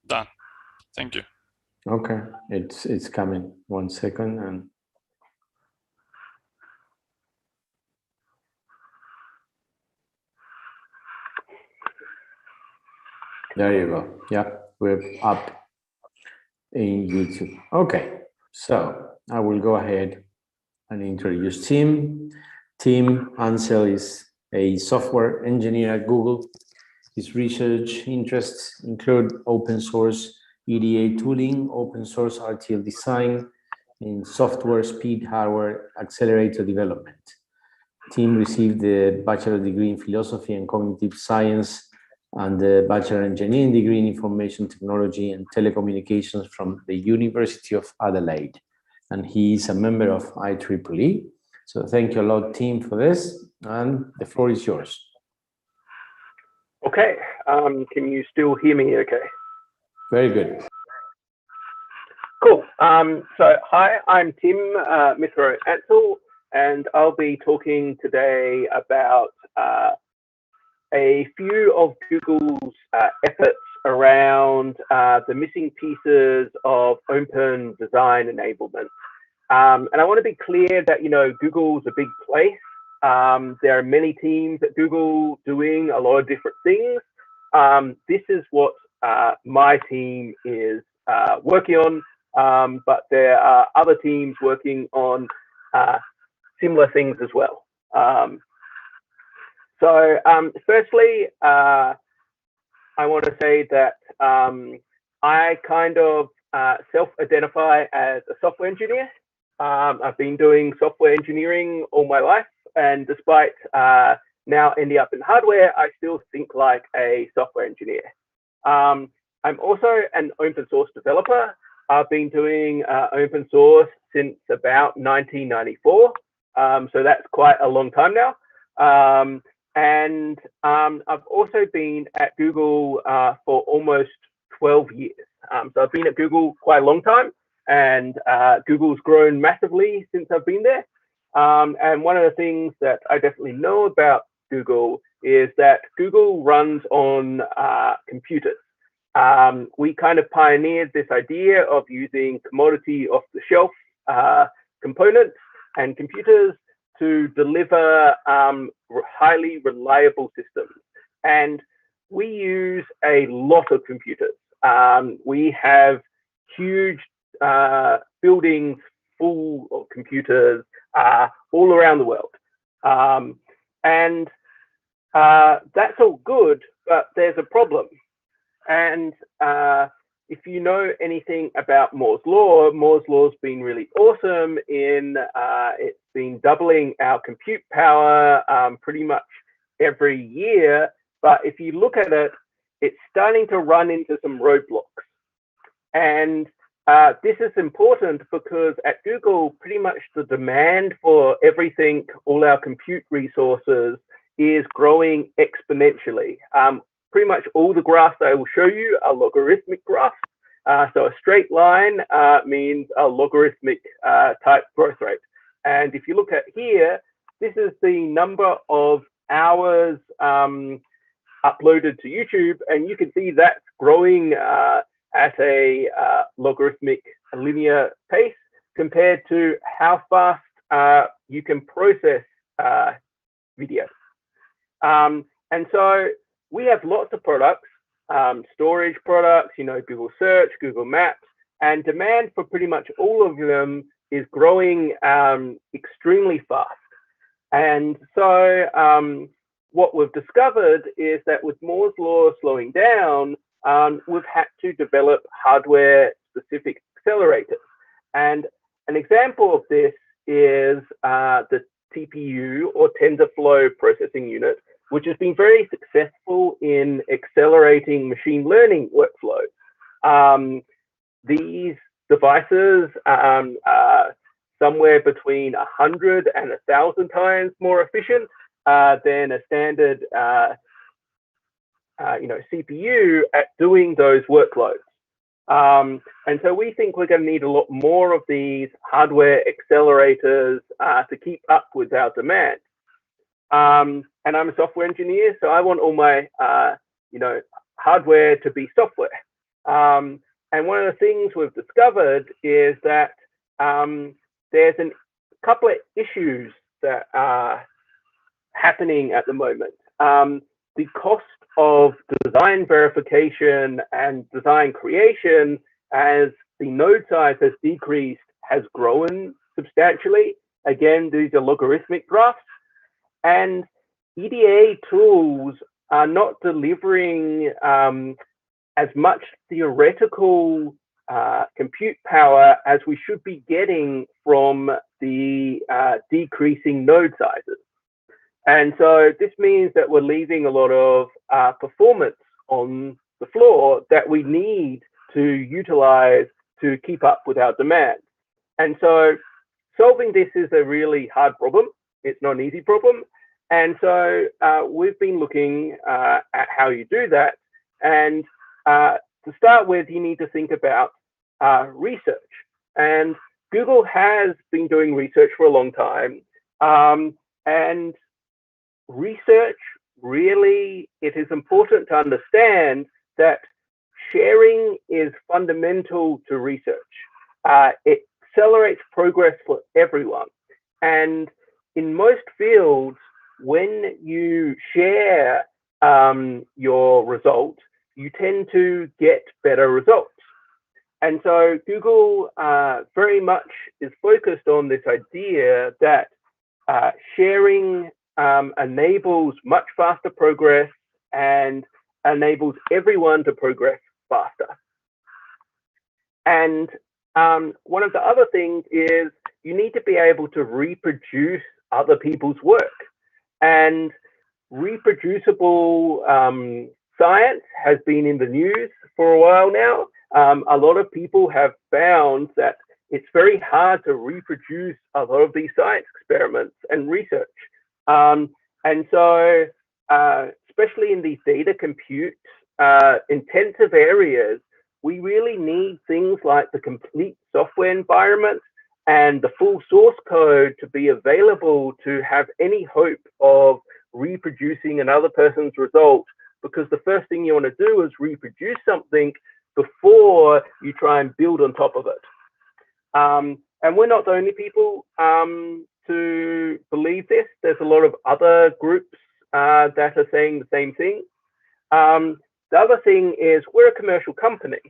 Done. Thank you. Okay, it's coming. 1 second and. There you go. Yeah, we're up in YouTube. Okay, so I will go ahead and introduce Tim. Tim Ansell is a software engineer at Google. His research interests include open source EDA tooling, open source RTL design, and software speed hardware accelerator development. Tim received the bachelor degree in philosophy and cognitive science and the bachelor engineering degree in information technology and telecommunications from the University of Adelaide. And he is a member of IEEE. So thank you a lot, Tim, for this. And the floor is yours. Okay, can you still hear me okay? Very good. Cool. So hi, I'm Tim Mithro Ansell, and I'll be talking today about a few of Google's efforts around the missing pieces of open design enablement. And I want to be clear that, Google's a big place. There are many teams at Google doing a lot of different things. This is what my team is working on, but there are other teams working on similar things as well. So firstly, I want to say that I kind of self-identify as a software engineer. I've been doing software engineering all my life, and despite now ending up in hardware, I still think like a software engineer. I'm also an open source developer. I've been doing open source since about 1994, so that's quite a long time now. And I've also been at Google for almost 12 years. So I've been at Google quite a long time, and Google's grown massively since I've been there. And one of the things that I definitely know about Google is that Google runs on computers. We kind of pioneered this idea of using commodity off-the-shelf components and computers to deliver highly reliable systems. And we use a lot of computers. We have huge buildings full of computers all around the world. And that's all good, but there's a problem. And if you know anything about Moore's law's been really awesome in it's been doubling our compute power pretty much every year. But if you look at it, it's starting to run into some roadblocks. And this is important because at Google, pretty much the demand for everything, all our compute resources, is growing exponentially. Pretty much all the graphs I will show you are logarithmic graphs. So a straight line means a logarithmic type growth rate. And if you look at here, this is the number of hours uploaded to YouTube, and you can see that's growing at a logarithmic linear pace compared to how fast you can process video. And so we have lots of products, storage products, Google Search, Google Maps, and demand for pretty much all of them is growing extremely fast. And so what we've discovered is that with Moore's law slowing down, we've had to develop hardware-specific accelerators. And an example of this is the TPU, or TensorFlow processing unit, which has been very successful in accelerating machine learning workflows. These devices are somewhere between 100 and 1,000 times more efficient than a standard CPU at doing those workloads. And so we think we're going to need a lot more of these hardware accelerators to keep up with our demand. And I'm a software engineer, so I want all my hardware to be software. And one of the things we've discovered is that there's a couple of issues that are happening at the moment. The cost of design verification and design creation, as the node size has decreased, has grown substantially. Again, these are logarithmic graphs. And EDA tools are not delivering as much theoretical compute power as we should be getting from the decreasing node sizes. And so this means that we're leaving a lot of performance on the floor that we need to utilize to keep up with our demand. And so solving this is a really hard problem. It's not an easy problem. And so we've been looking at how you do that. And to start with, you need to think about research. And Google has been doing research for a long time. And research, really, it is important to understand that sharing is fundamental to research. It accelerates progress for everyone. And in most fields, when you share your result, you tend to get better results. And so Google very much is focused on this idea that sharing enables much faster progress and enables everyone to progress faster. And one of the other things is you need to be able to reproduce other people's work. And reproducible science has been in the news for a while now. A lot of people have found that it's very hard to reproduce a lot of these science experiments and research. And so, especially in these data compute intensive areas, we really need things like the complete software environment and the full source code to be available to have any hope of reproducing another person's result, because the first thing you want to do is reproduce something before you try and build on top of it. And we're not the only people to believe this. There's a lot of other groups that are saying the same thing. The other thing is we're a commercial company,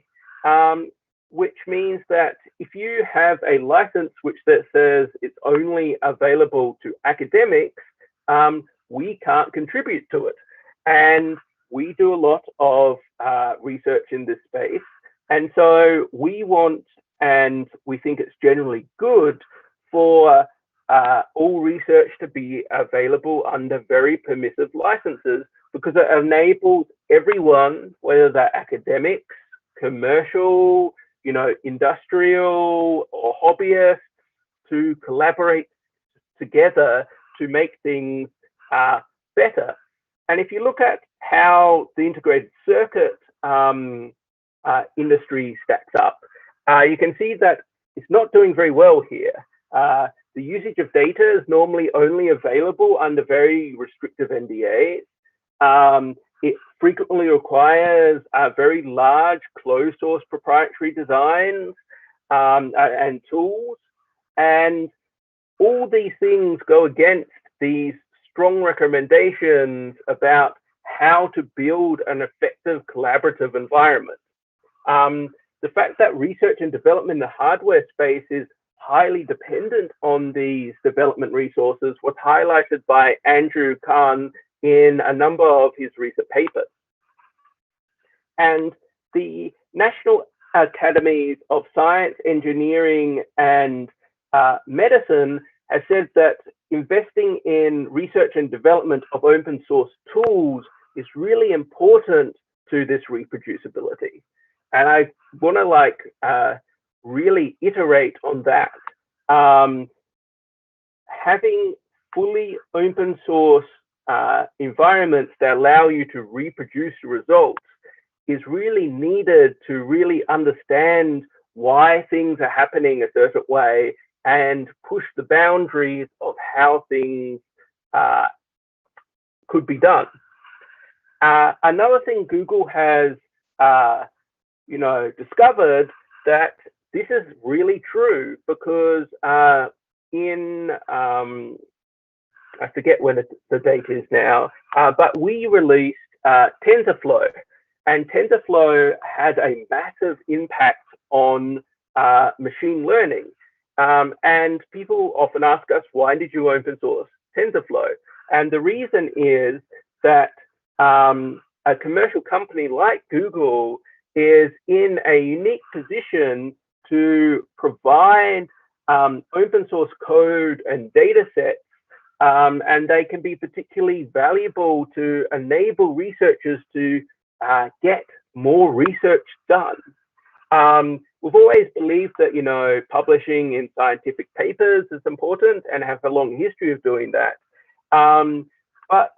which means that if you have a license which that says it's only available to academics, we can't contribute to it. And we do a lot of research in this space. And so we want, and we think it's generally good for all research to be available under very permissive licenses, because it enables everyone, whether they're academics, commercial, industrial or hobbyists, to collaborate together to make things better. And if you look at how the integrated circuit industry stacks up, you can see that it's not doing very well here. The usage of data is normally only available under very restrictive NDAs. It frequently requires very large closed source proprietary designs and tools. And all these things go against these strong recommendations about how to build an effective collaborative environment. The fact that research and development in the hardware space is highly dependent on these development resources was highlighted by Andrew Kahn in a number of his recent papers. And the National Academies of Science, Engineering, and Medicine has said that investing in research and development of open source tools is really important to this reproducibility. And I want to really iterate on that. Having fully open source environments that allow you to reproduce results is really needed to really understand why things are happening a certain way and push the boundaries of how things could be done. Another thing Google has discovered that this is really true, because I forget when the date is now, but we released TensorFlow, and TensorFlow had a massive impact on machine learning. And people often ask us, why did you open source TensorFlow? And the reason is that a commercial company like Google is in a unique position to provide open source code and data sets, and they can be particularly valuable to enable researchers to get more research done. We've always believed that, publishing in scientific papers is important and have a long history of doing that. But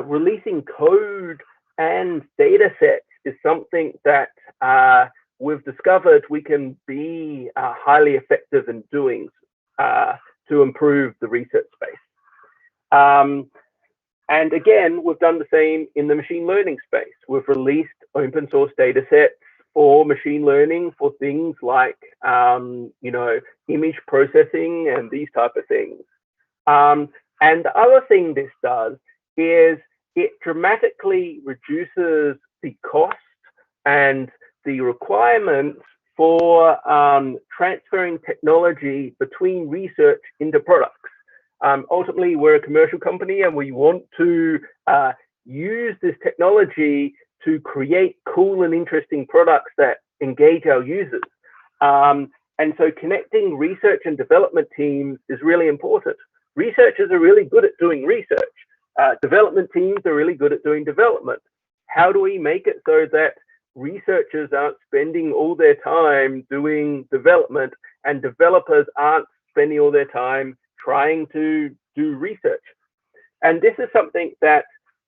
releasing code and data sets is something that we've discovered we can be highly effective in doing to improve the research space. And again, we've done the same in the machine learning space. We've released open source data sets for machine learning for things like, image processing and these type of things. And the other thing this does is it dramatically reduces the cost and the requirements for transferring technology between research into products. Ultimately, we're a commercial company and we want to use this technology to create cool and interesting products that engage our users. And so connecting research and development teams is really important. Researchers are really good at doing research. Development teams are really good at doing development. How do we make it so that researchers aren't spending all their time doing development and developers aren't spending all their time trying to do research? And this is something that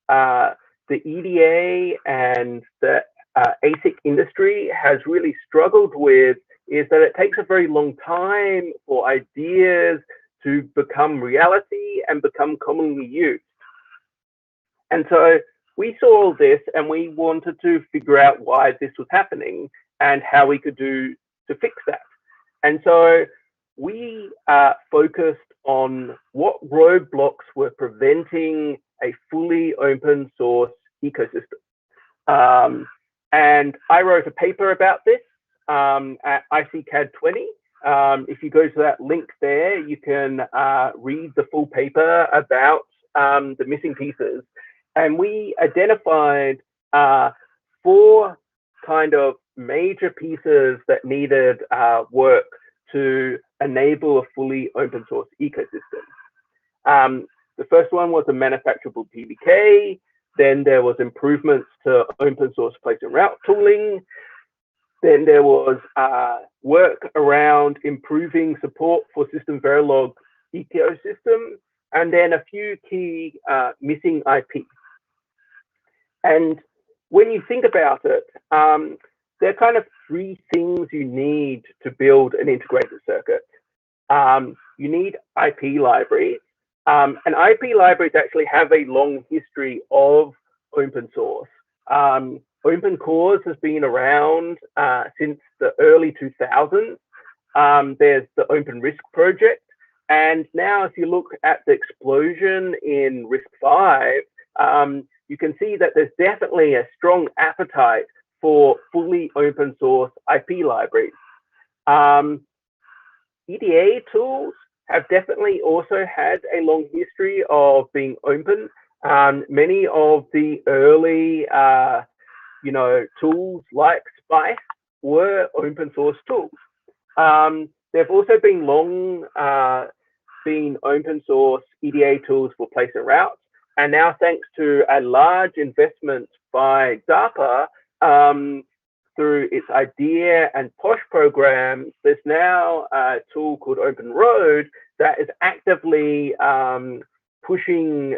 the EDA and the ASIC industry has really struggled with, is that it takes a very long time for ideas to become reality and become commonly used. And so we saw all this and we wanted to figure out why this was happening and how we could do to fix that. And so we focused on what roadblocks were preventing a fully open source ecosystem. And I wrote a paper about this at ICCAD 20. If you go to that link there, you can read the full paper about the missing pieces. And we identified 4 kind of major pieces that needed work to enable a fully open source ecosystem. The first one was a manufacturable PDK. Then there was improvements to open source place and route tooling. Then there was work around improving support for system Verilog ecosystem, and then a few key missing IP. And when you think about it, there are kind of 3 things you need to build an integrated circuit. You need IP libraries, and IP libraries actually have a long history of open source. Open cores has been around since the early 2000s. There's the Open RISC project. And now if you look at the explosion in RISC-V, you can see that there's definitely a strong appetite for fully open source IP libraries. EDA tools have definitely also had a long history of being open. Many of the early tools like SPICE were open source tools. There've also been long open source EDA tools for place and routes. And now, thanks to a large investment by DARPA through its IDEA and POSH programs, there's now a tool called Open Road that is actively pushing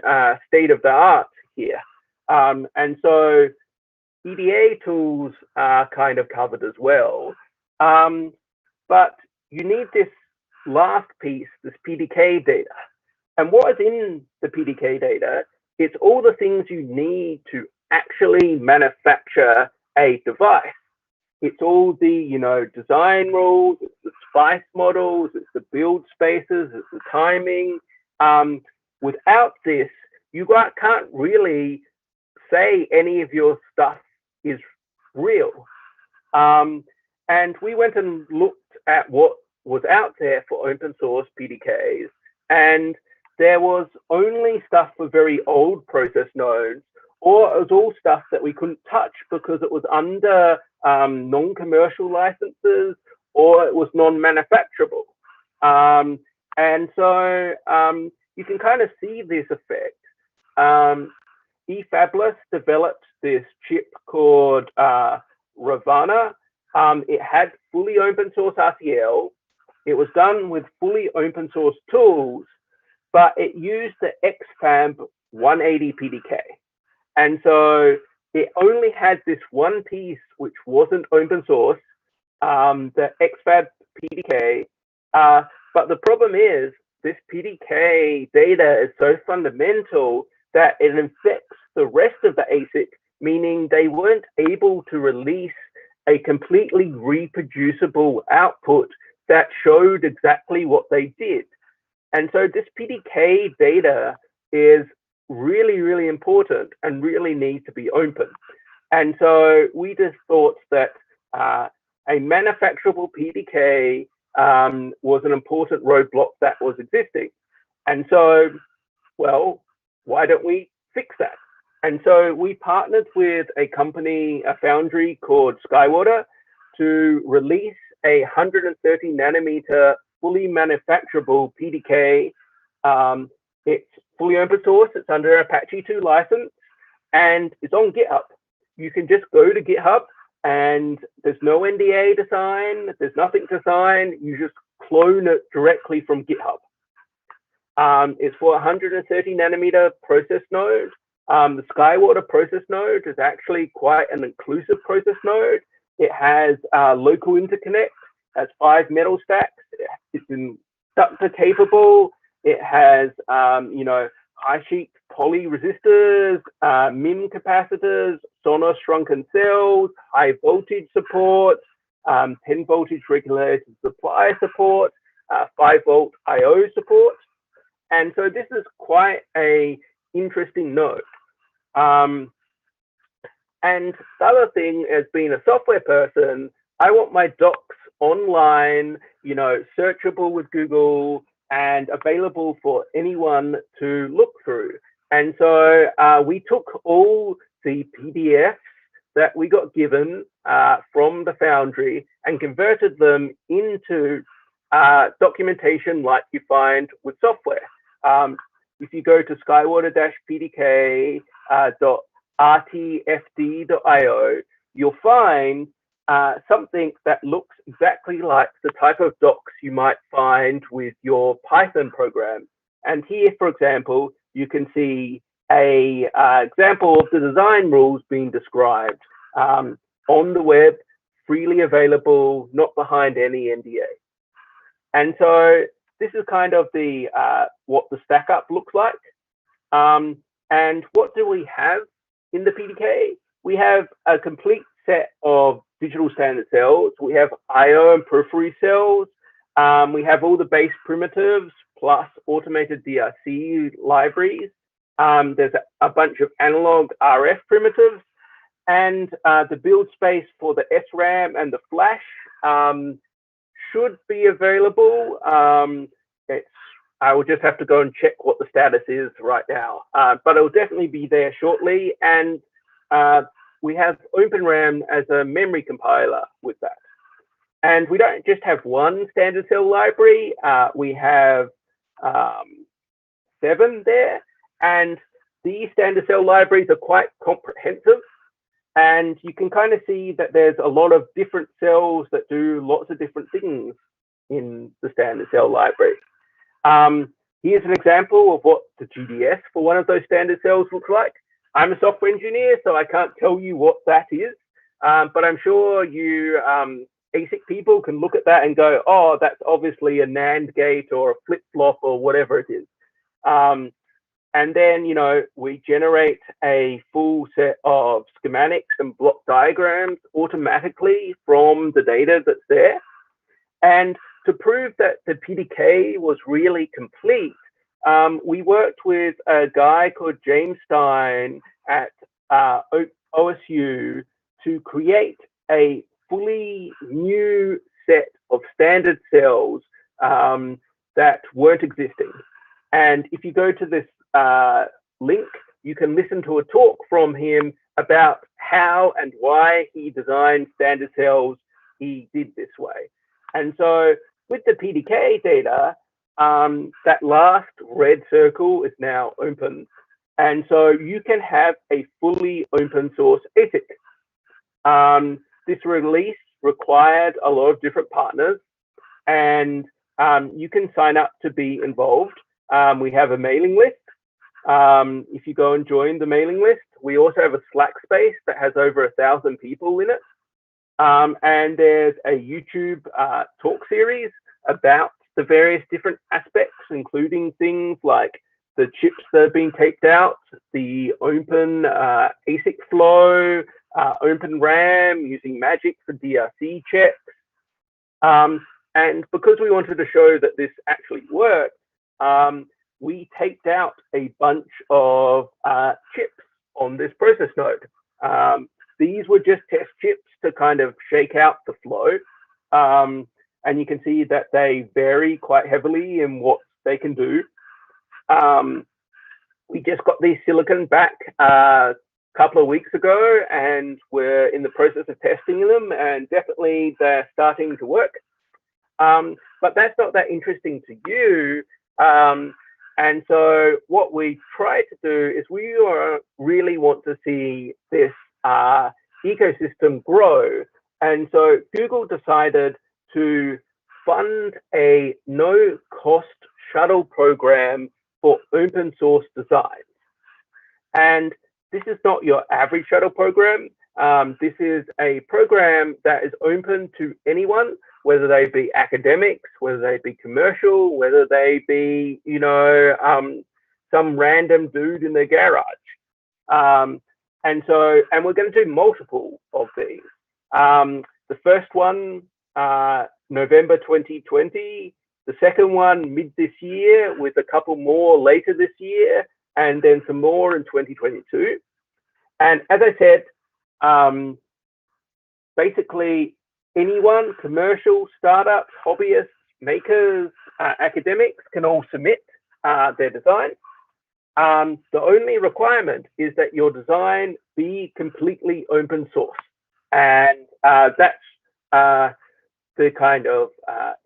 state of the art here. And so EDA tools are kind of covered as well. But you need this last piece, this PDK data. And what is in the PDK data? It's all the things you need to actually manufacture a device. It's all the, design rules, it's the spice models, it's the build spaces, it's the timing. Without this, you can't really say any of your stuff is real. And we went and looked at what was out there for open source PDKs, and there was only stuff for very old process nodes, or it was all stuff that we couldn't touch because it was under non-commercial licenses, or it was non-manufacturable. And so you can kind of see this effect. eFabless developed this chip called Ravana. It had fully open source RTL. It was done with fully open source tools, but it used the XFAB 180 PDK. And so it only had this one piece which wasn't open source, the XFAB PDK. But the problem is this PDK data is so fundamental that it infects the rest of the ASIC, meaning they weren't able to release a completely reproducible output that showed exactly what they did. And so this PDK data is really, really important and really needs to be open. And so we just thought that a manufacturable PDK was an important roadblock that was existing. And so, well, why don't we fix that? And so we partnered with a company, a foundry called Skywater, to release a 130 nanometer fully manufacturable PDK. It's fully open source, it's under Apache 2 license, and it's on GitHub. You can just go to GitHub and there's no NDA to sign, there's nothing to sign, you just clone it directly from GitHub. It's for 130 nanometer process node. The Skywater process node is actually quite an inclusive process node. It has local interconnect, has 5 metal stacks, it's inductor capable, it has high sheet poly resistors, MIM capacitors, Sonos shrunken cells, high voltage support, 10 voltage regulated supply support, 5 volt IO support. And so this is quite a interesting node. And the other thing, as being a software person, I want my docs online, searchable with Google and available for anyone to look through. And so we took all the PDFs that we got given from the foundry and converted them into documentation like you find with software. If you go to skywaters-pdk.rtfd.io, you'll find something that looks exactly like the type of docs you might find with your Python program. And here, for example, you can see a example of the design rules being described on the web, freely available, not behind any NDA. And so this is kind of the what the stack up looks like. And what do we have in the PDK? We have a complete set of digital standard cells. We have IO and periphery cells. We have all the base primitives plus automated DRC libraries. There's a bunch of analog RF primitives, and the build space for the SRAM and the flash should be available. I will just have to go and check what the status is right now, but it will definitely be there shortly. And we have OpenRAM as a memory compiler with that. And we don't just have one standard cell library, we have 7 there. And these standard cell libraries are quite comprehensive. And you can kind of see that there's a lot of different cells that do lots of different things in the standard cell library. Here's an example of what the GDS for one of those standard cells looks like. I'm a software engineer, so I can't tell you what that is, but I'm sure you ASIC people can look at that and go, oh, that's obviously a NAND gate or a flip-flop or whatever it is. And then, we generate a full set of schematics and block diagrams automatically from the data that's there. And to prove that the PDK was really complete, we worked with a guy called James Stein at OSU to create a fully new set of standard cells that weren't existing. And if you go to this link, you can listen to a talk from him about how and why he designed standard cells he did this way. And so with the PDK data, that last red circle is now open. And so you can have a fully open source ASIC. This release required a lot of different partners, and you can sign up to be involved. We have a mailing list. If you go and join the mailing list, we also have a Slack space that has over 1,000 people in it. And there's a YouTube talk series about the various different aspects, including things like the chips that have been taped out, the open ASIC flow, open RAM using Magic for DRC checks. And because we wanted to show that this actually worked, we taped out a bunch of chips on this process node. These were just test chips to kind of shake out the flow. And you can see that they vary quite heavily in what they can do. We just got these silicon back a couple of weeks ago, and we're in the process of testing them, and definitely they're starting to work. But that's not that interesting to you. And so what we try to do is we really want to see this ecosystem grow. And so Google decided to fund a no-cost shuttle program for open source design. And this is not your average shuttle program. This is a program that is open to anyone, whether they be academics, whether they be commercial, whether they be, some random dude in their garage. And we're going to do multiple of these. The first one, November 2020. The second one, mid this year, with a couple more later this year, and then some more in 2022. And as I said, basically anyone, commercial, startups, hobbyists, makers, academics can all submit their design. The only requirement is that your design be completely open source. And that's the kind of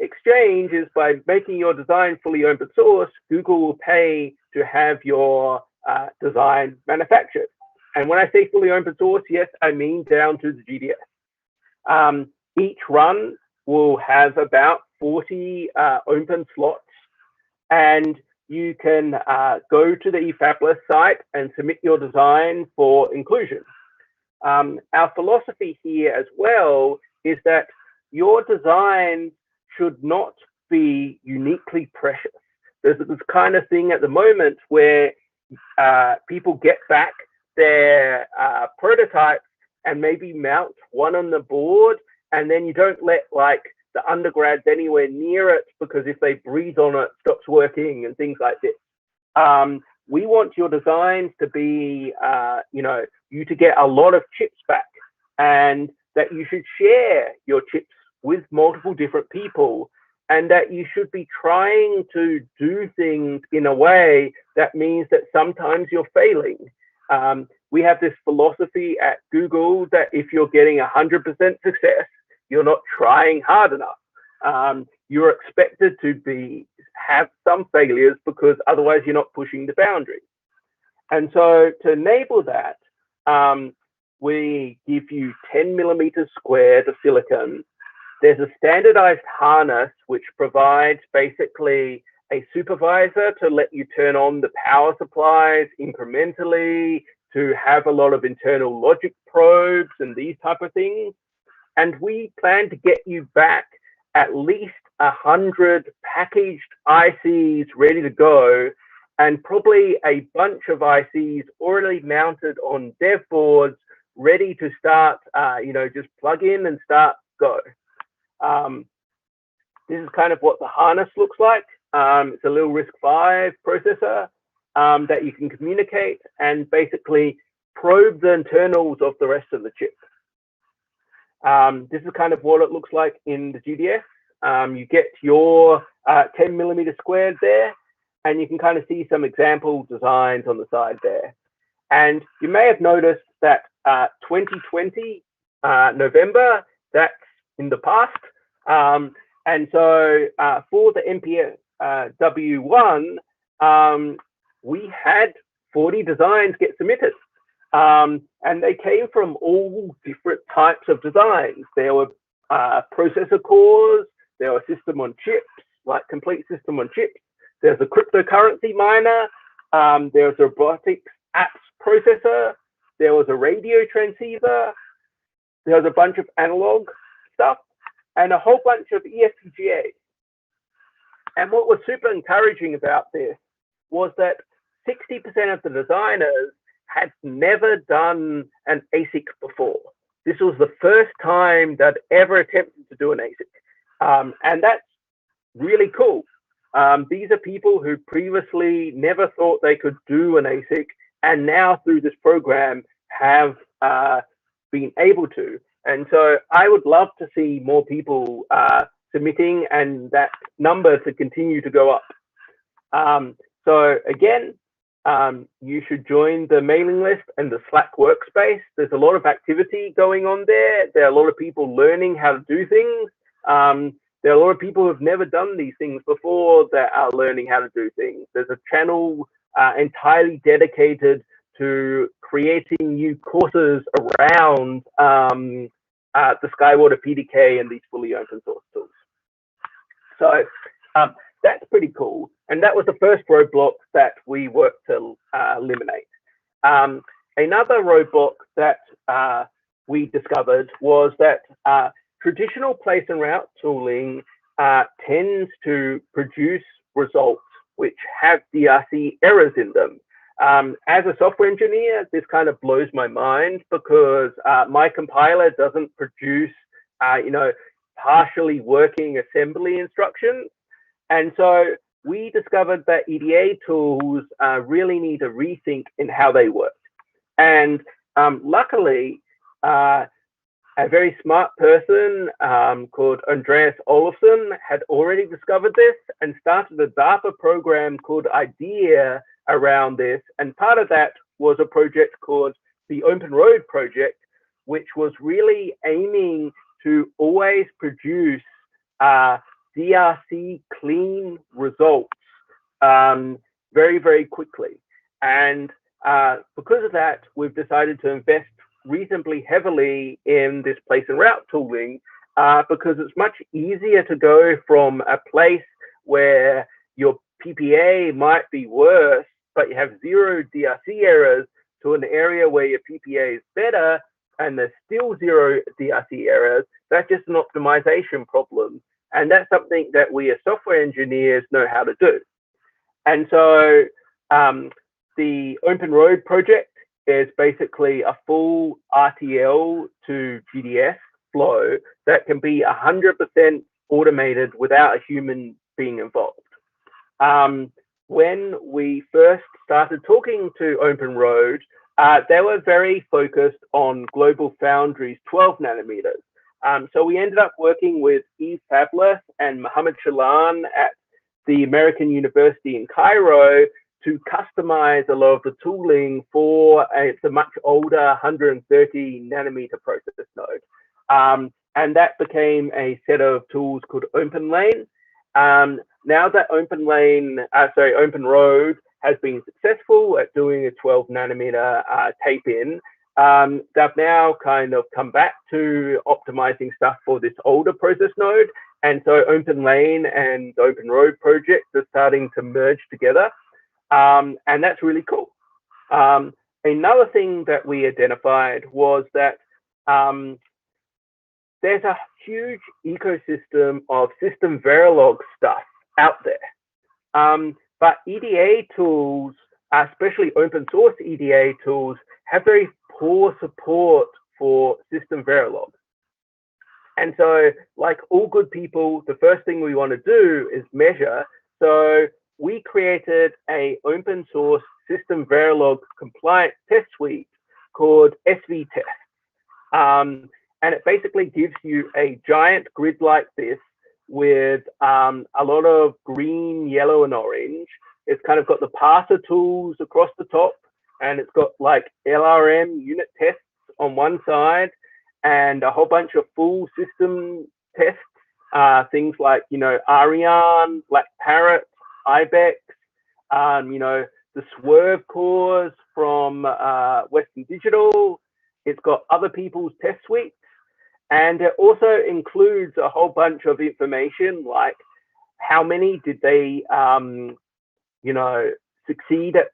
exchange is by making your design fully open source, Google will pay to have your design manufactured. And when I say fully open source, yes, I mean down to the GDS. Each run will have about 40 open slots, and you can go to the eFabless site and submit your design for inclusion. Our philosophy here as well is that your design should not be uniquely precious. There's this kind of thing at the moment where people get back their prototypes and maybe mount one on the board, and then you don't let like the undergrads anywhere near it because if they breathe on it, it stops working and things like this. We want your designs to be, you to get a lot of chips back, and that you should share your chips with multiple different people, and that you should be trying to do things in a way that means that sometimes you're failing. We have this philosophy at Google that if you're getting 100% success, you're not trying hard enough. You're expected to have some failures because otherwise you're not pushing the boundary. And so to enable that, we give you 10 millimeters squared of silicon. There's a standardized harness which provides basically a supervisor to let you turn on the power supplies incrementally, to have a lot of internal logic probes and these type of things. And we plan to get you back at least 100 packaged ICs ready to go. and probably a bunch of ICs already mounted on dev boards, ready to start, just plug in and start go. This is kind of what the harness looks like. It's a little RISC-V processor that you can communicate and basically probe the internals of the rest of the chip. This is kind of what it looks like in the GDS. You get your 10 millimeter squared there, and you can kind of see some example designs on the side there. And you may have noticed that 2020 November, that's in the past. And so for the MPS W1, we had 40 designs get submitted. And they came from all different types of designs. There were processor cores, there were system on chips, like complete system on chips. There's a cryptocurrency miner, there was a robotics apps processor, there was a radio transceiver, there was a bunch of analog stuff, and a whole bunch of eFPGA. And what was super encouraging about this was that 60% of the designers had never done an ASIC before. This was the first time they'd ever attempted to do an ASIC. And that's really cool. These are people who previously never thought they could do an ASIC, and now through this program have been able to. And so I would love to see more people submitting and that number to continue to go up. So again, you should join the mailing list and the Slack workspace. There's a lot of activity going on there. There are a lot of people learning how to do things. There are a lot of people who've never done these things before that are learning how to do things. There's a channel entirely dedicated to creating new courses around the Skywater PDK and these fully open source tools. So that's pretty cool. And that was the first roadblock that we worked to eliminate. Another roadblock that we discovered was that traditional place and route tooling tends to produce results which have DRC errors in them. As a software engineer, this kind of blows my mind because my compiler doesn't produce, partially working assembly instructions. And so we discovered that EDA tools really need a rethink in how they work. And luckily, a very smart person called Andreas Olofsson had already discovered this and started a DARPA program called IDEA around this. And part of that was a project called the Open Road Project, which was really aiming to always produce DRC clean results very, very quickly. And because of that, we've decided to invest reasonably heavily in this place and route tooling because it's much easier to go from a place where your PPA might be worse, but you have 0 DRC errors, to an area where your PPA is better and there's still 0 DRC errors. That's just an optimization problem. And that's something that we as software engineers know how to do. And so the Open Road project is basically a full RTL to GDS flow that can be 100% automated without a human being involved. When we first started talking to Open Road, they were very focused on Global Foundry's 12 nanometers. So we ended up working with Eve Fabulous and Mohammed Shalan at the American University in Cairo to customize a lot of the tooling for the much older 130 nanometer process node. And that became a set of tools called OpenLane. Now that Open Road has been successful at doing a 12 nanometer tape-in, they've now kind of come back to optimizing stuff for this older process node. And so OpenLane and the Open Road project are starting to merge together. And that's really cool. Another thing that we identified was that there's a huge ecosystem of system Verilog stuff out there. But EDA tools, especially open source EDA tools, have very poor support for system Verilog. And so, like all good people, the first thing we want to do is measure. So we created an open source system Verilog compliant test suite called SVTests. And it basically gives you a giant grid like this with a lot of green, yellow, and orange. It's kind of got the parser tools across the top, and it's got like LRM unit tests on one side, and a whole bunch of full system tests, things like, you know, Ariane, Black Parrot, IBEX, you know, the Swerve cores from Western Digital. It's got other people's test suites, and it also includes a whole bunch of information like how many did they, you know, succeed at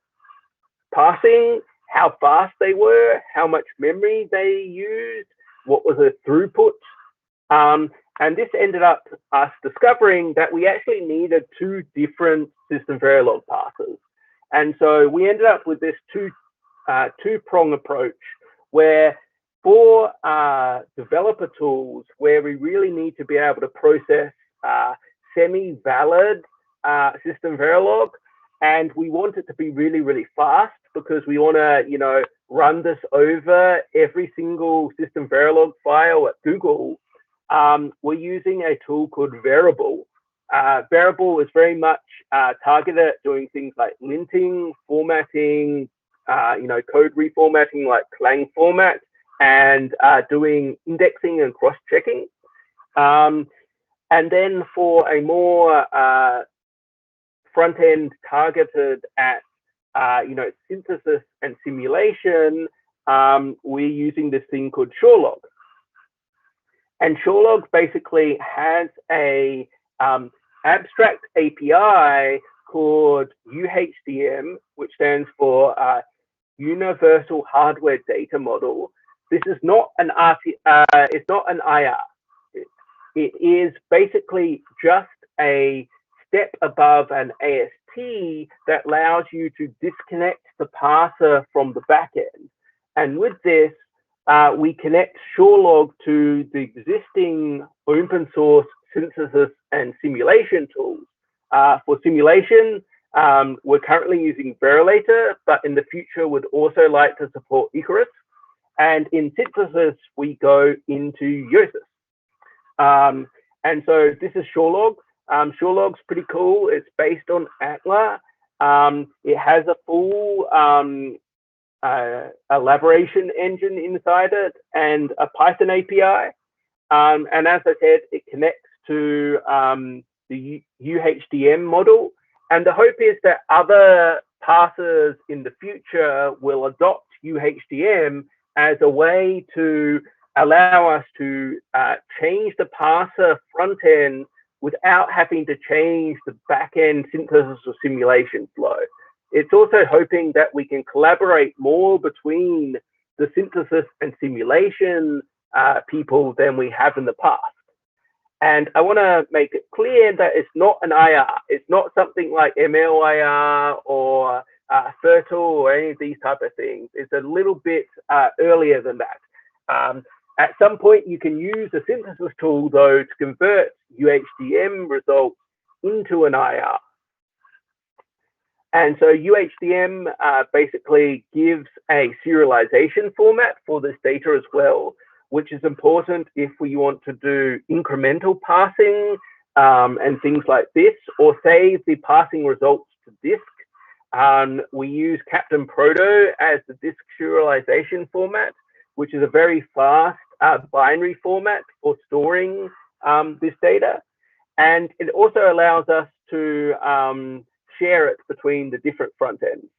passing, how fast they were, how much memory they used, what was the throughput. And this ended up us discovering that we actually needed two different system Verilog parsers. And so we ended up with this two-prong approach where for developer tools where we really need to be able to process semi-valid system Verilog, and we want it to be really, really fast because we want to, you know, run this over every single system Verilog file at Google, we're using a tool called Variable. Variable is very much targeted at doing things like linting, formatting, you know, code reformatting like Clang format, and doing indexing and cross-checking. And then for a more front-end targeted at, you know, synthesis and simulation, we're using this thing called Surelog. And Surelog basically has a abstract API called UHDM, which stands for Universal Hardware Data Model. This is not an it's not an IR. It is basically just a step above an AST that allows you to disconnect the parser from the backend. And with this, we connect Surelog to the existing open source synthesis and simulation tools. For simulation, we're currently using Verilator, but in the future would also like to support Icarus. And in synthesis, we go into Yosis. And so this is Surelog. Surelog's pretty cool. It's based on Atla. It has a full elaboration engine inside it and a Python API. And as I said, it connects to the UHDM model. And the hope is that other parsers in the future will adopt UHDM as a way to allow us to change the parser front end without having to change the back end synthesis or simulation flow. It's also hoping that we can collaborate more between the synthesis and simulation people than we have in the past. And I want to make it clear that it's not an IR. It's not something like MLIR or Fertile or any of these type of things. It's a little bit earlier than that. At some point, you can use a synthesis tool, though, to convert UHDM results into an IR. And so UHDM basically gives a serialization format for this data as well, which is important if we want to do incremental parsing and things like this, or save the parsing results to disk. We use Captain Proto as the disk serialization format, which is a very fast binary format for storing this data. And it also allows us to share it between the different front ends.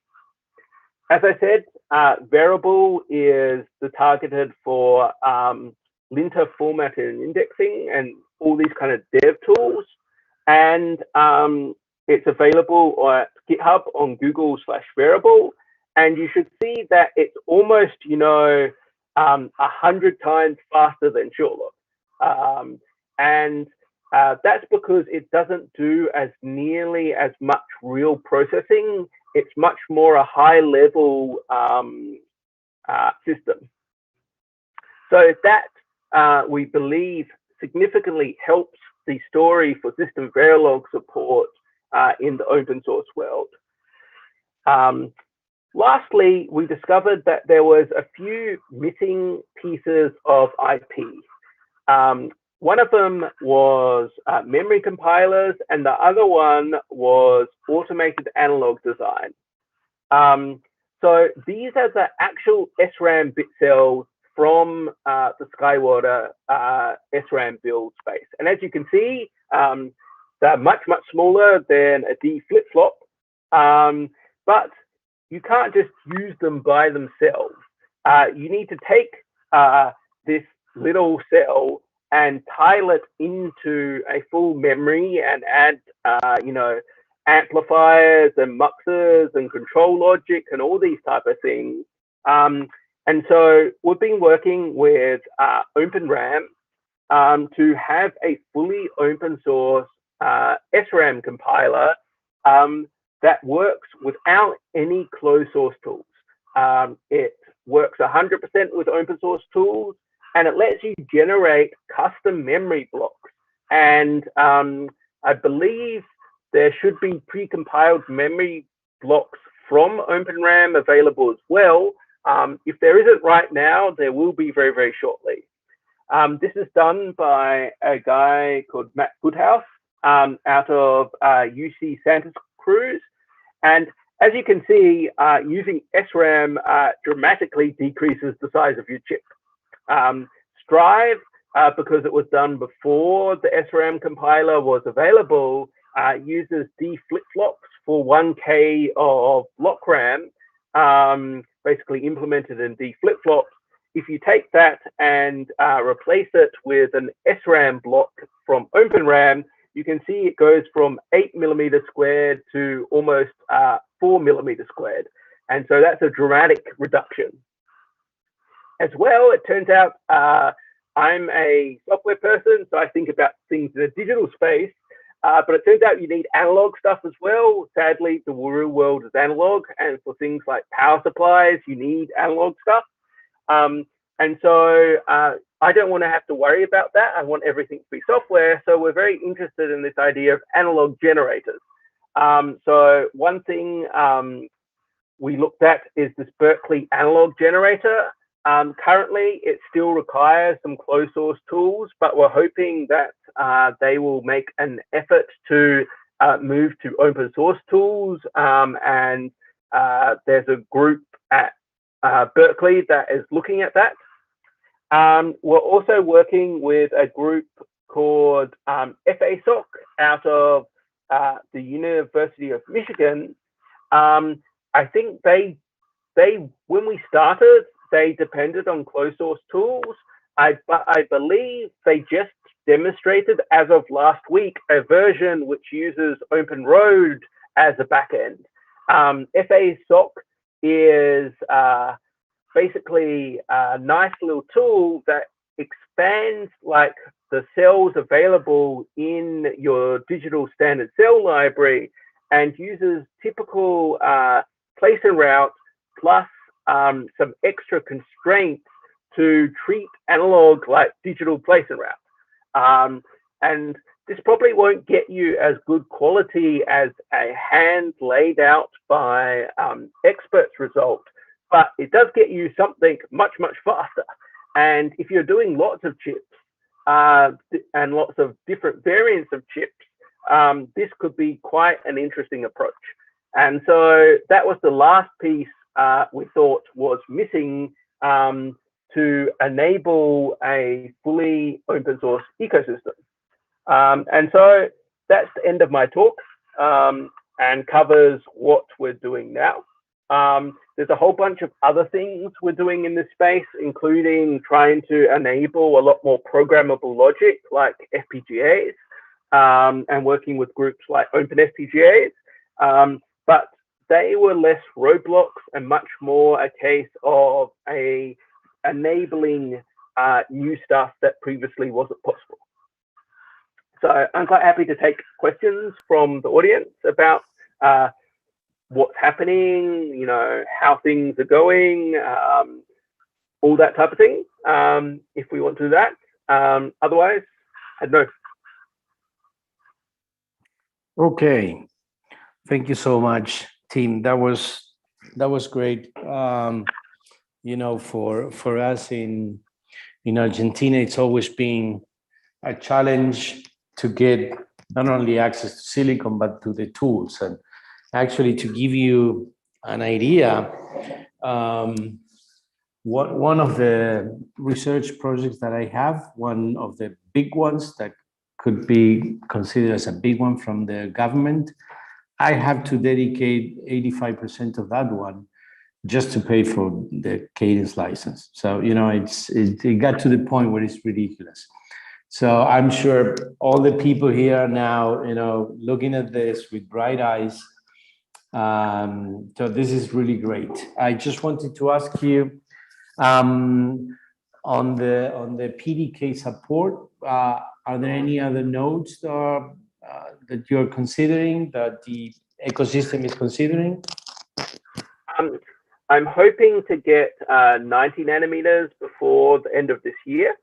As I said, Variable is the targeted for linter formatting and indexing and all these kind of dev tools. And it's available at GitHub on Google/Variable. And you should see that it's almost, you know, 100 times faster than Surelog. And That's because it doesn't do as nearly as much real processing. It's much more a high-level system. So that, we believe, significantly helps the story for system Verilog support in the open source world. Lastly, we discovered that there was a few missing pieces of IP. One of them was memory compilers, and the other one was automated analog design. So these are the actual SRAM bit cells from the Skywater SRAM build space. And as you can see, they're much, much smaller than a D flip-flop, but you can't just use them by themselves. You need to take this little cell and tile it into a full memory and add, you know, amplifiers and muxers and control logic and all these type of things. And so we've been working with OpenRAM to have a fully open source SRAM compiler that works without any closed source tools. It works 100% with open source tools, and it lets you generate custom memory blocks. And I believe there should be pre-compiled memory blocks from OpenRAM available as well. If there isn't right now, there will be very, very shortly. This is done by a guy called Matt Goodhouse out of UC Santa Cruz. And as you can see, using SRAM dramatically decreases the size of your chip. Strive, because it was done before the SRAM compiler was available, uses D flip-flops for 1K of block RAM, basically implemented in D flip-flops. If you take that and replace it with an SRAM block from OpenRAM, you can see it goes from 8mm squared to almost 4mm squared. And so that's a dramatic reduction. As well, it turns out I'm a software person, so I think about things in a digital space, but it turns out you need analog stuff as well. Sadly, the real world is analog, and for things like power supplies, you need analog stuff. And so I don't want to have to worry about that. I want everything to be software. So we're very interested in this idea of analog generators. So one thing we looked at is this Berkeley analog generator. Currently, it still requires some closed source tools, but we're hoping that they will make an effort to move to open source tools. And there's a group at Berkeley that is looking at that. We're also working with a group called FASOC out of the University of Michigan. I think they when we started, they depended on closed source tools. But I believe they just demonstrated as of last week a version which uses OpenRoad as a backend. FASOC is basically a nice little tool that expands like the cells available in your digital standard cell library and uses typical place and route plus some extra constraints to treat analog like digital place and route. And this probably won't get you as good quality as a hand laid out by experts result, but it does get you something much, much faster. And if you're doing lots of chips and lots of different variants of chips, this could be quite an interesting approach. And so that was the last piece we thought was missing to enable a fully open source ecosystem. And so that's the end of my talk and covers what we're doing now. There's a whole bunch of other things we're doing in this space, including trying to enable a lot more programmable logic like FPGAs and working with groups like OpenFPGAs. But they were less roadblocks and much more a case of enabling new stuff that previously wasn't possible. So I'm quite happy to take questions from the audience about what's happening, you know, how things are going, all that type of thing, if we want to do that. Otherwise, I don't know. Okay, thank you so much, Tim. That was great. You know, for us in Argentina, it's always been a challenge to get not only access to silicon but to the tools. And actually, to give you an idea, one of the research projects that I have, one of the big ones that could be considered as a big one from the government, I have to dedicate 85% of that one just to pay for the Cadence license. So, you know, it got to the point where it's ridiculous. So I'm sure all the people here now, you know, looking at this with bright eyes. So this is really great. I just wanted to ask you, on the PDK support, are there any other nodes that you're considering, that the ecosystem is considering? I'm hoping to get 90 nanometers before the end of this year.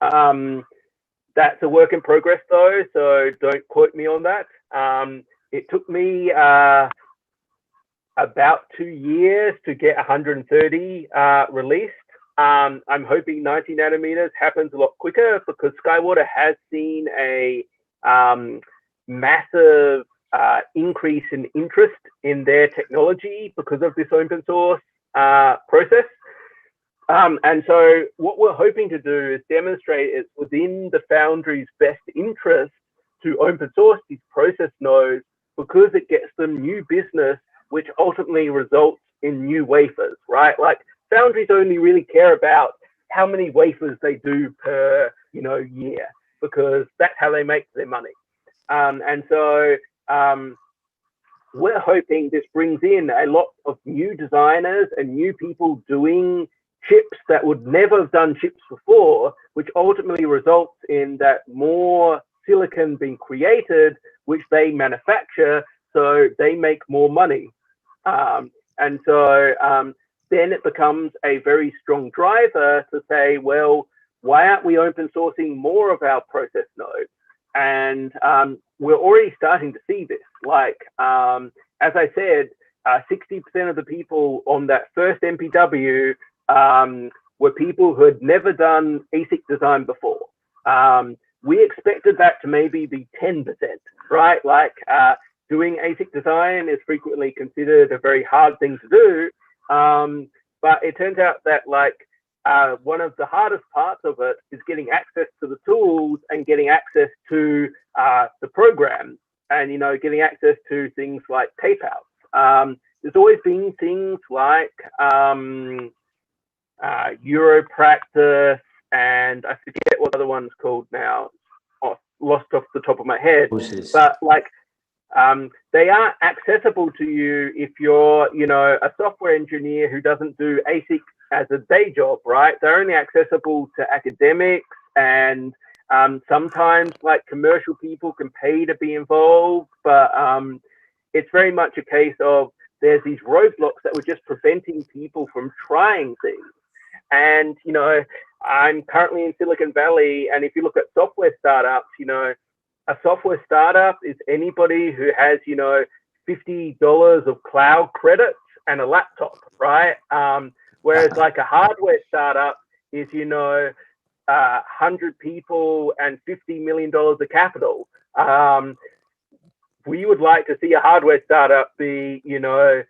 That's a work in progress though, so don't quote me on that. It took me about 2 years to get 130 released. I'm hoping 90 nanometers happens a lot quicker because Skywater has seen a massive increase in interest in their technology because of this open source process. And so what we're hoping to do is demonstrate it's within the foundry's best interest to open source these process nodes because it gets them new business, which ultimately results in new wafers, right? Like foundries only really care about how many wafers they do per, you know, year, because that's how they make their money. And so we're hoping this brings in a lot of new designers and new people doing chips that would never have done chips before, which ultimately results in that more silicon being created, which they manufacture, so they make more money. And so then it becomes a very strong driver to say, well, why aren't we open sourcing more of our process nodes? And we're already starting to see this. Like, as I said, 60% of the people on that first MPW were people who had never done ASIC design before. We expected that to maybe be 10%, right? Like doing ASIC design is frequently considered a very hard thing to do. But it turns out that like one of the hardest parts of it is getting access to the tools and getting access to the program and, you know, getting access to things like tape outs. There's always been things like Europractice, and I forget what the other one's called now, lost off the top of my head, but like they are accessible to you if you're, you know, a software engineer who doesn't do ASIC as a day job, right? They're only accessible to academics, and sometimes like commercial people can pay to be involved, but it's very much a case of there's these roadblocks that were just preventing people from trying things. And, you know, I'm currently in Silicon Valley, and if you look at software startups, you know, a software startup is anybody who has, you know, $50 of cloud credits and a laptop, right? Whereas like a hardware startup is, you know, 100 people and $50 million of capital. We would like to see a hardware startup be, you know,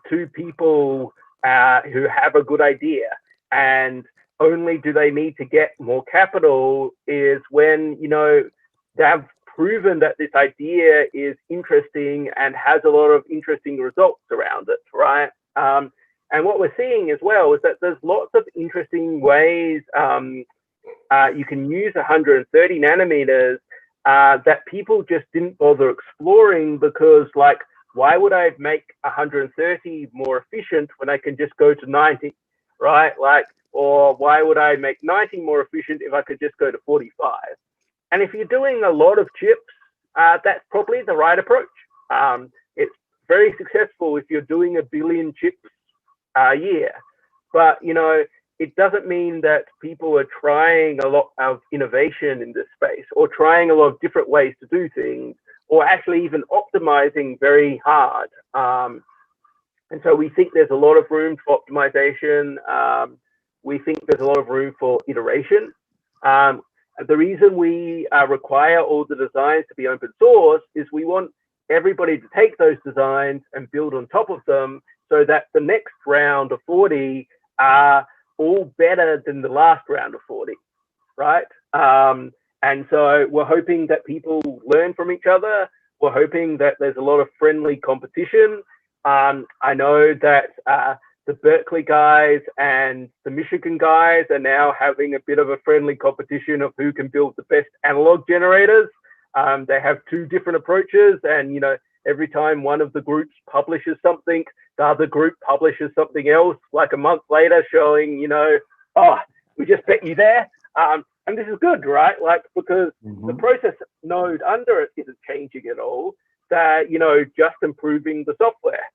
2 people who have a good idea, and only do they need to get more capital is when, you know, they've proven that this idea is interesting and has a lot of interesting results around it, right? And what we're seeing as well is that there's lots of interesting ways you can use 130 nanometers that people just didn't bother exploring because, like, why would I make 130 more efficient when I can just go to 90, right? Like, or why would I make 90 more efficient if I could just go to 45? And if you're doing a lot of chips, that's probably the right approach. It's very successful if you're doing 1 billion chips a year. But, you know, it doesn't mean that people are trying a lot of innovation in this space, or trying a lot of different ways to do things, or actually even optimizing very hard. And so we think there's a lot of room for optimization. We think there's a lot of room for iteration. The reason we require all the designs to be open source is we want everybody to take those designs and build on top of them, so that the next round of 40 are all better than the last round of 40, right? And so we're hoping that people learn from each other. We're hoping that there's a lot of friendly competition. I know that the Berkeley guys and the Michigan guys are now having a bit of a friendly competition of who can build the best analog generators. They have 2 different approaches, and, you know, every time one of the groups publishes something, the other group publishes something else like a month later, showing, you know, oh, we just bet you there. And this is good, right? Like, because the process node under it isn't changing at all. That, you know, just improving the software.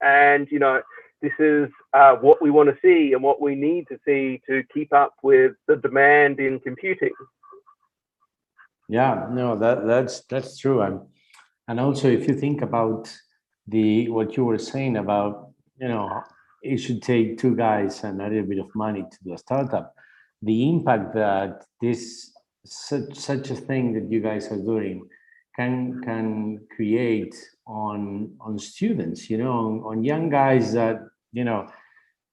And, you know, this is what we want to see and what we need to see to keep up with the demand in computing. Yeah, no, that's true. And also, if you think about what you were saying about, you know, it should take 2 guys and a little bit of money to do a startup. The impact that such a thing that you guys are doing can create on students, you know, on young guys that, you know,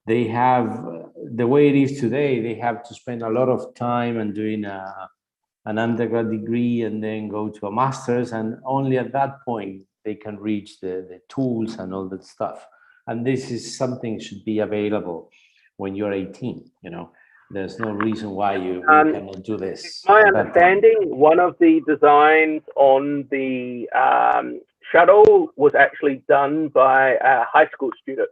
they have, the way it is today, they have to spend a lot of time and doing an undergrad degree and then go to a master's, and only at that point they can reach the tools and all that stuff. And this is something should be available when you're 18, you know. There's no reason why you cannot do this. My understanding, one of the designs on the shuttle was actually done by a high school student.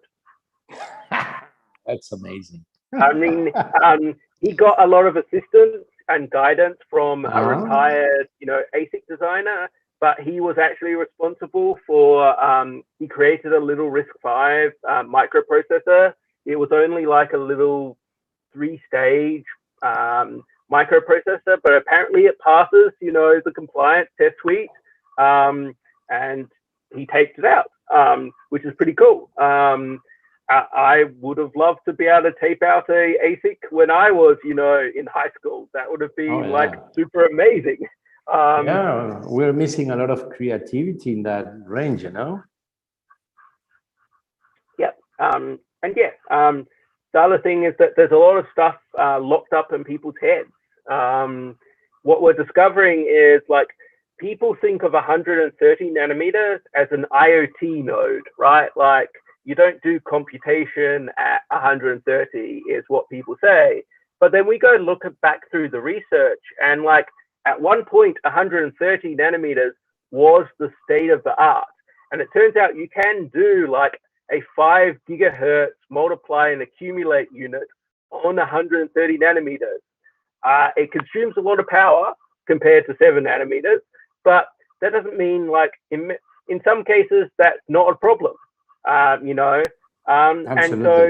That's amazing. I mean, he got a lot of assistance and guidance from a retired, you know, ASIC designer, but he was actually responsible for, he created a little RISC-V microprocessor. It was only like a little 3-stage microprocessor, but apparently it passes, you know, the compliance test suite, and he taped it out, which is pretty cool. I would have loved to be able to tape out a ASIC when I was, you know, in high school. That would have been like super amazing. Yeah, we're missing a lot of creativity in that range, you know? Yeah, and yeah, the other thing is that there's a lot of stuff locked up in people's heads. What we're discovering is, like, people think of 130 nanometers as an IoT node, right? Like, you don't do computation at 130 is what people say. But then we go look back through the research, and, like, at one point, 130 nanometers was the state of the art. And it turns out you can do, like, a 5 gigahertz multiply and accumulate unit on 130 nanometers. It consumes a lot of power compared to 7 nanometers, but that doesn't mean, like, in some cases that's not a problem, you know. And so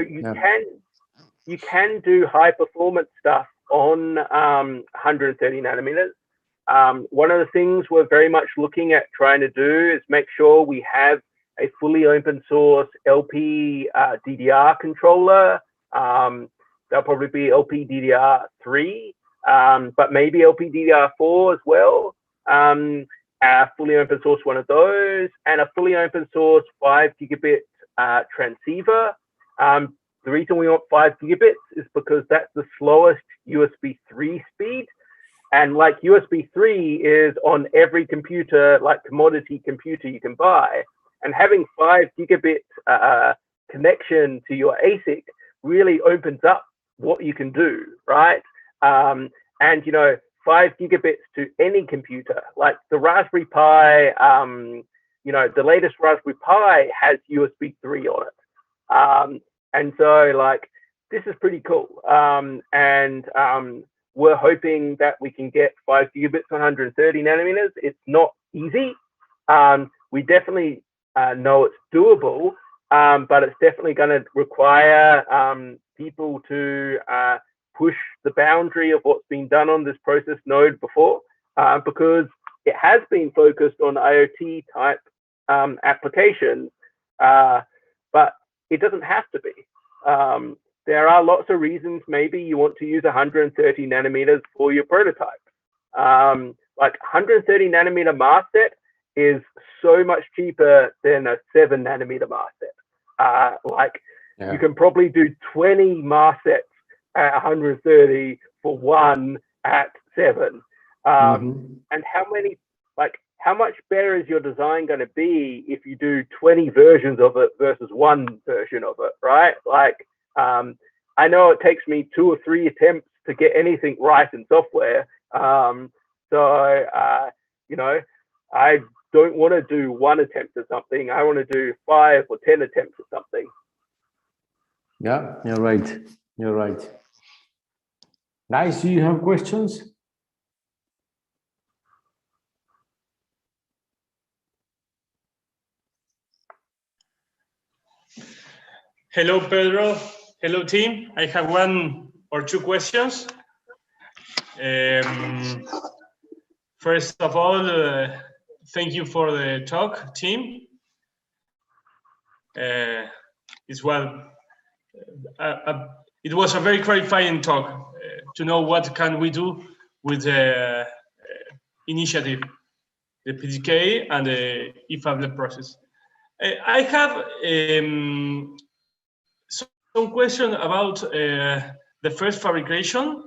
you can do high performance stuff on 130 nanometers. One of the things we're very much looking at trying to do is make sure we have a fully open source LP DDR controller. There'll probably be LP DDR3, but maybe LP DDR4 as well. A fully open source one of those, and a fully open source 5 gigabit transceiver. The reason we want 5 gigabits is because that's the slowest USB 3 speed. And, like, USB 3 is on every computer, like commodity computer you can buy. And having 5 gigabit connection to your ASIC really opens up what you can do, right? And, you know, 5 gigabits to any computer, like the Raspberry Pi, you know, the latest Raspberry Pi has USB 3 on it. And so, like, this is pretty cool. And we're hoping that we can get 5 gigabits, 130 nanometers. It's not easy. We definitely know it's doable, but it's definitely going to require people to push the boundary of what's been done on this process node before, because it has been focused on IoT type applications, but it doesn't have to be. There are lots of reasons maybe you want to use 130 nanometers for your prototype. Like 130 nanometer mask set is so much cheaper than a 7 nanometer mask set. You can probably do 20 mask sets at 130 for one at 7. And how much better is your design going to be if you do 20 versions of it versus one version of it, right? Like, I know it takes me 2 or 3 attempts to get anything right in software. You know, I don't want to do 1 attempt at something. I want to do 5 or 10 attempts at something. Yeah, you're right. You're right. Guys, do you have questions? Hello, Pedro. Hello, team. I have 1 or 2 questions. First of all, thank you for the talk, team. It was a very clarifying talk to know what can we do with the initiative, the PDK and the eFabLab process. I have some question about the first fabrication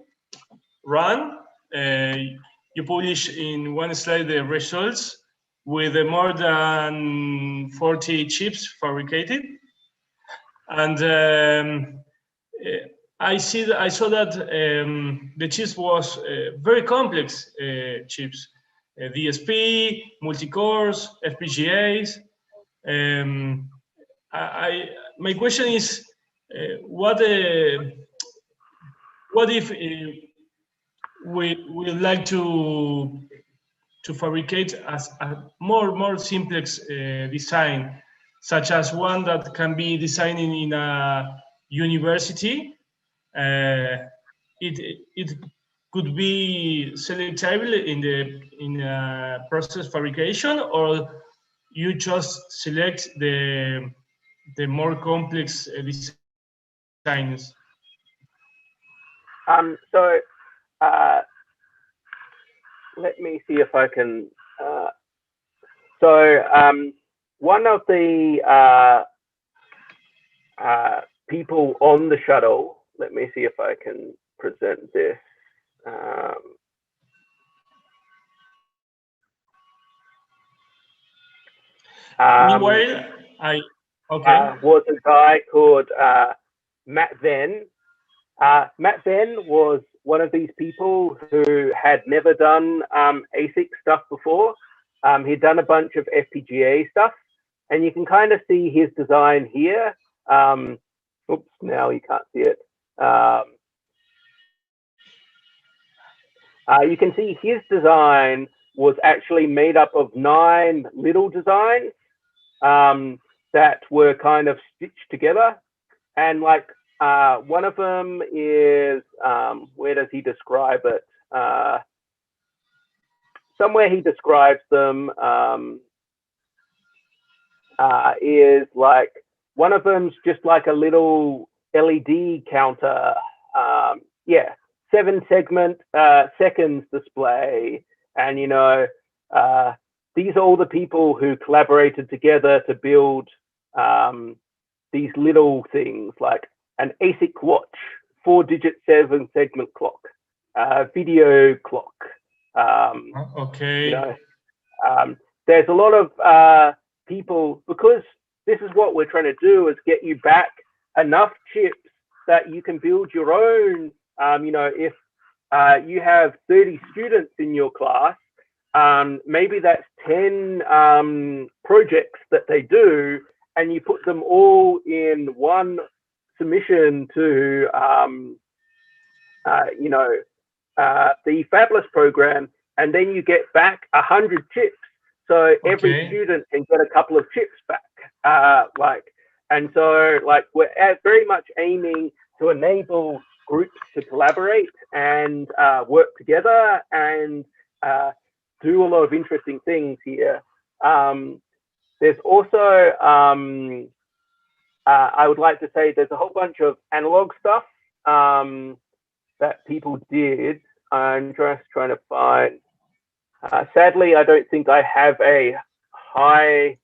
run. You publish in 1 slide the results with more than 40 chips fabricated, and I saw that the chips was very complex chips, DSP, multi-cores, FPGAs. My question is, what if we would like to fabricate as a more simplex design, such as one that can be designed in a university? It could be selectable in a process fabrication, or you just select the more complex designs? Let me see if I can. One of the people on the shuttle, let me see if I can present this. Meanwhile, was a guy called Matt Venn. Matt Venn was one of these people who had never done ASIC stuff before. He'd done a bunch of FPGA stuff, and you can kind of see his design here. Oops, now you can't see it. You can see his design was actually made up of 9 little designs that were kind of stitched together. And like one of them is, where does he describe it? Somewhere he describes them is like, one of them's just like a little LED counter. 7 segment seconds display. And, you know, these are all the people who collaborated together to build these little things like an ASIC watch, 4-digit 7 segment clock, video clock. Okay. You know, there's a lot of people, because this is what we're trying to do, is get you back enough chips that you can build your own. You know, if you have 30 students in your class, maybe that's 10 projects that they do, and you put them all in one submission to, you know, the Fabless program, and then you get back 100 chips. So every student can get a couple of chips back. And so we're very much aiming to enable groups to collaborate and work together and do a lot of interesting things here. There's also, I would like to say there's a whole bunch of analog stuff that people did. I'm just trying to find, sadly, I don't think I have a high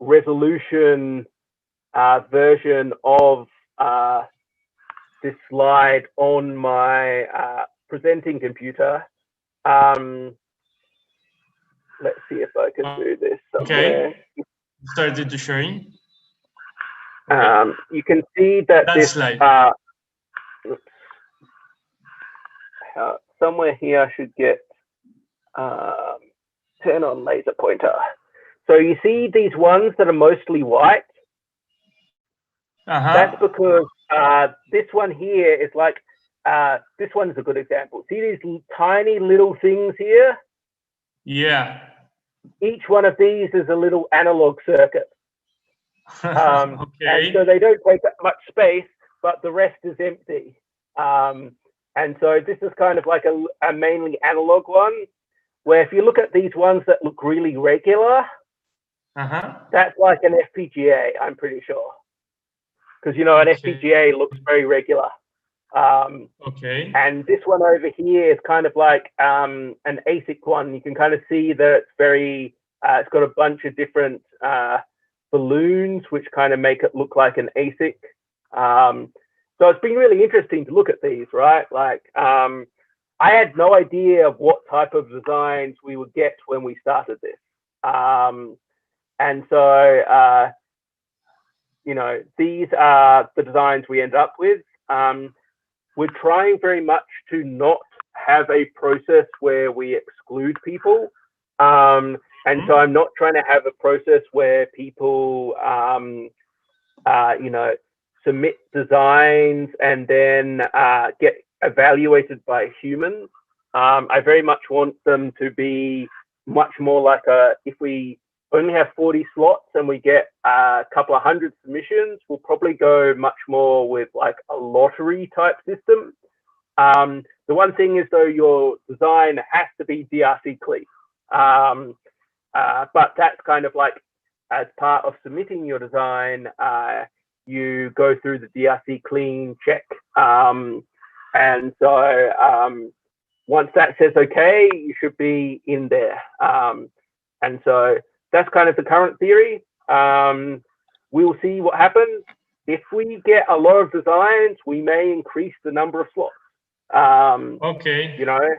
resolution version of this slide on my presenting computer. Let's see if I can do this somewhere. Okay, started to sharing. You can see that this slide. Somewhere here I should get turn on laser pointer. So you see these ones that are mostly white. That's because this one here is this one is a good example. See these tiny little things here? Yeah. Each one of these is a little analog circuit. And so they don't take up much space, but the rest is empty. And so this is kind of like a mainly analog one, where if you look at these ones that look really regular, that's like an FPGA, I'm pretty sure. Because, you know, an FPGA looks very regular. And this one over here is kind of like an ASIC one. You can kind of see that it's very, it's got a bunch of different balloons, which kind of make it look like an ASIC. So it's been really interesting to look at these, right? I had no idea of what type of designs we would get when we started this. And so, you know, these are the designs we end up with. We're trying very much to not have a process where we exclude people. And so I'm not trying to have a process where people, you know, submit designs and then get evaluated by humans. I very much want them to be much more like if we only have 40 slots and we get a couple of hundred submissions, we'll probably go much more with like a lottery type system. The one thing is though, your design has to be DRC clean. But that's kind of like, as part of submitting your design, you go through the DRC clean check. And so once that says okay, you should be in there. And so that's kind of the current theory. We'll see what happens. If we get a lot of designs, we may increase the number of slots. You know.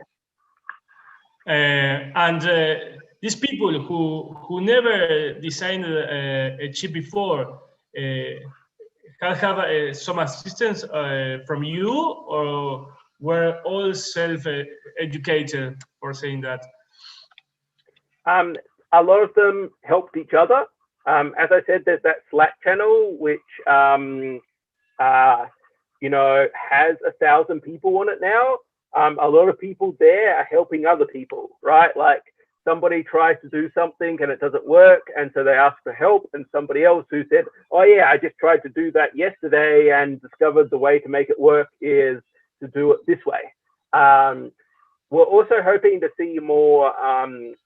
And these people who never designed a chip before, have some assistance from you, or were all self-educated, for saying that? A lot of them helped each other. As I said, there's that Slack channel, which, you know, has 1,000 people on it now. A lot of people there are helping other people, right? Like somebody tries to do something and it doesn't work, and so they ask for help, and somebody else who said, oh yeah, I just tried to do that yesterday and discovered the way to make it work is to do it this way. We're also hoping to see more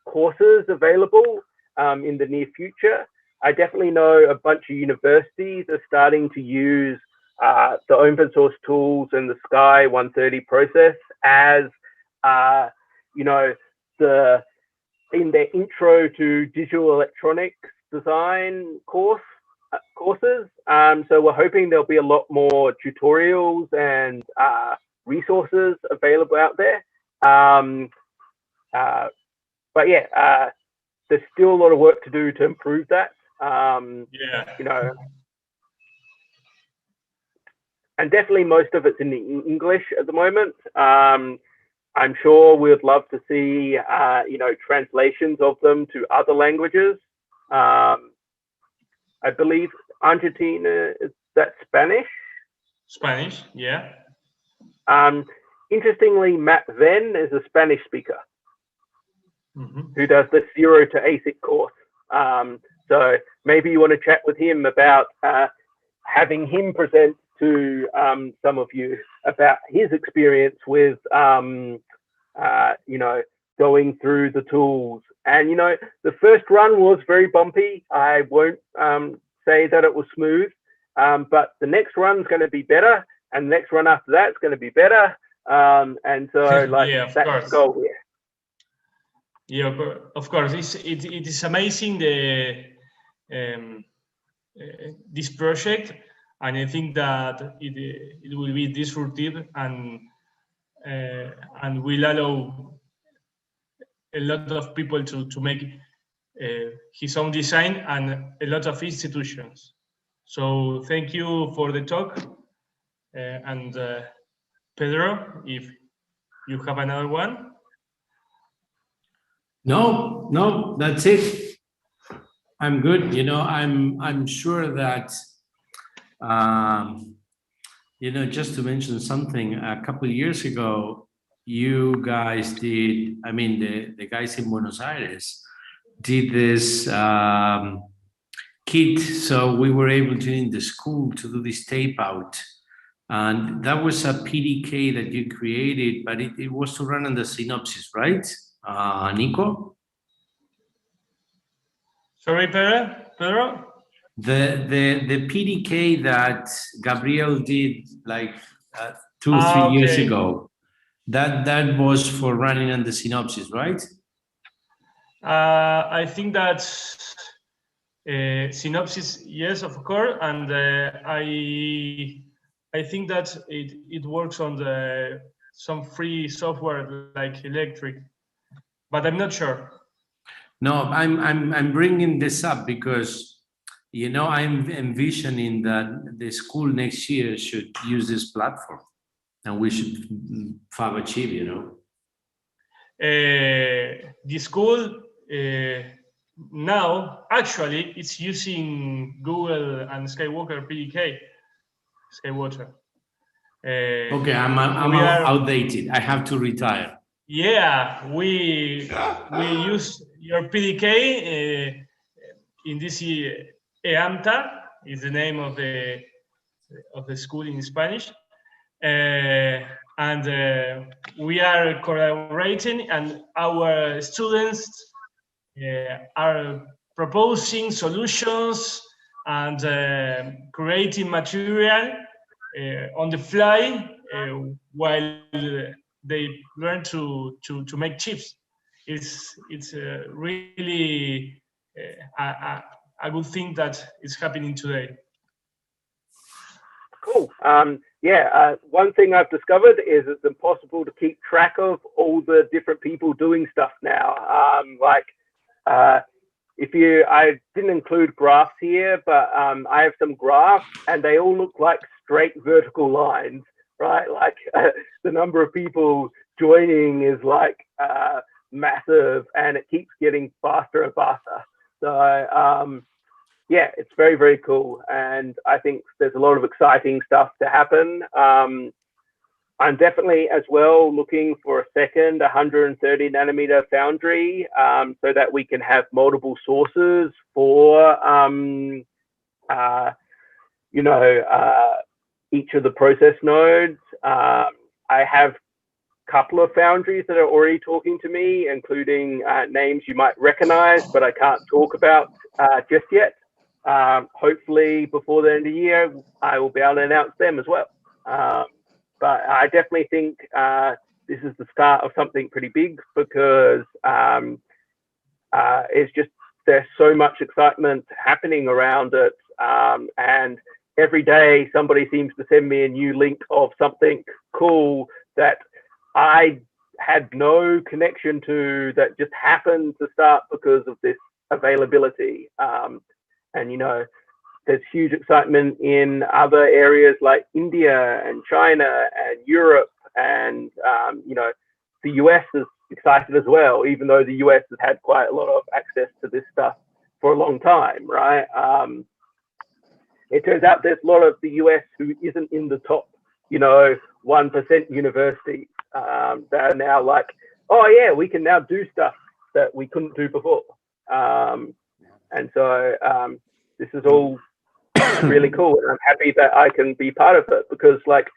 courses available in the near future. I definitely know a bunch of universities are starting to use the open source tools and the Sky 130 process as, you know, in their intro to digital electronics design courses. So we're hoping there'll be a lot more tutorials and resources available out there. But yeah, there's still a lot of work to do to improve that. You know, and definitely most of it's in English at the moment. I'm sure we'd love to see, you know, translations of them to other languages. I believe Argentina is that's Spanish. Spanish, yeah. Interestingly, Matt Venn is a Spanish speaker who does the 0 to ASIC course. So maybe you want to chat with him about having him present to some of you about his experience with, you know, going through the tools. And, you know, the first run was very bumpy. I won't say that it was smooth, but the next run's going to be better, and the next run after that is going to be better. And so, like, yeah, that's the goal here. Yeah, of course. It is amazing this project, and I think that it will be disruptive and will allow a lot of people to make his own design, and a lot of institutions. So thank you for the talk, and Pedro, if you have another one. No, that's it. I'm good. You know, I'm sure that, you know, just to mention something, a couple of years ago, you guys did, I mean, the guys in Buenos Aires did this kit. So we were able to, in the school, to do this tape out. And that was a PDK that you created, but it was to run on the synopsis, right? Nico? Sorry, Pedro? The PDK that Gabriel did like 2 or 3 years ago, that was for running on the synopsis, right? I think that synopsis, yes, of course, and I think that it works on some free software like Electric, but I'm not sure. No, I'm bringing this up because, you know, I'm envisioning that the school next year should use this platform, and we should fab achieve, you know. The school now actually it's using Google and Skywater PDK. Skywater. Okay, I'm outdated. I have to retire. Yeah, we use your PDK in this EAMTA is the name of the school in Spanish, and we are collaborating, and our students are proposing solutions and creating material on the fly while they learn to make chips. It's really a good thing that is happening today. Cool. Yeah, one thing I've discovered is it's impossible to keep track of all the different people doing stuff now. I didn't include graphs here, but I have some graphs and they all look like straight vertical lines, right? Like the number of people joining is like massive, and it keeps getting faster and faster. So yeah, it's very, very cool. And I think there's a lot of exciting stuff to happen. I'm definitely as well looking for a second 130 nanometer foundry so that we can have multiple sources for, you know, each of the process nodes. I have a couple of foundries that are already talking to me, including names you might recognize, but I can't talk about just yet. Hopefully before the end of the year, I will be able to announce them as well. But I definitely think this is the start of something pretty big, because it's just, there's so much excitement happening around it. And every day somebody seems to send me a new link of something cool that I had no connection to, that just happened to start because of this availability. And, you know, there's huge excitement in other areas like India and China and Europe, and, you know, the US is excited as well, even though the US has had quite a lot of access to this stuff for a long time, right? it turns out there's a lot of the US who isn't in the top, 1% universities that are now like, oh yeah, we can now do stuff that we couldn't do before. And so this is all really cool, and I'm happy that I can be part of it, because like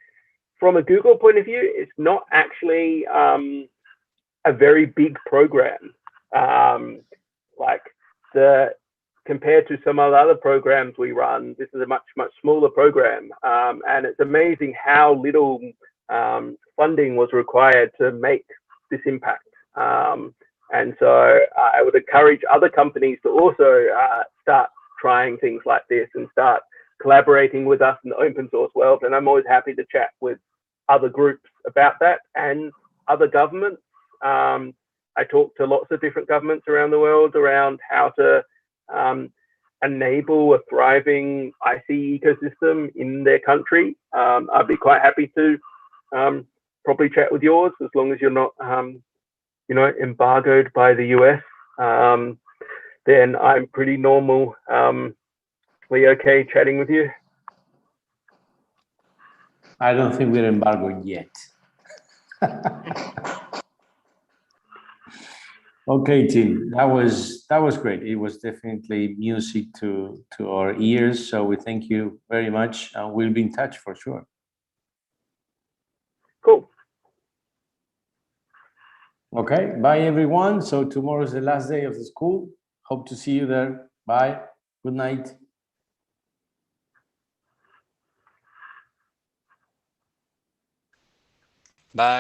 from a Google point of view, it's not actually a very big program. Compared to some of the other programs we run, this is a much smaller program, and it's amazing how little funding was required to make this impact. And so I would encourage other companies to also start trying things like this and start collaborating with us in the open source world. And I'm always happy to chat with other groups about that and other governments. I talk to lots of different governments around the world around how to enable a thriving IC ecosystem in their country. I'd be quite happy to probably chat with yours, as long as you're not embargoed by the US. Then I'm pretty normal. We okay chatting with you? I don't think we're embargoed yet. Okay, Tim, that was great. It was definitely music to our ears. So we thank you very much, and we'll be in touch for sure. Cool. Okay, bye everyone. So tomorrow is the last day of the school. Hope to see you there. Bye. Good night. Bye.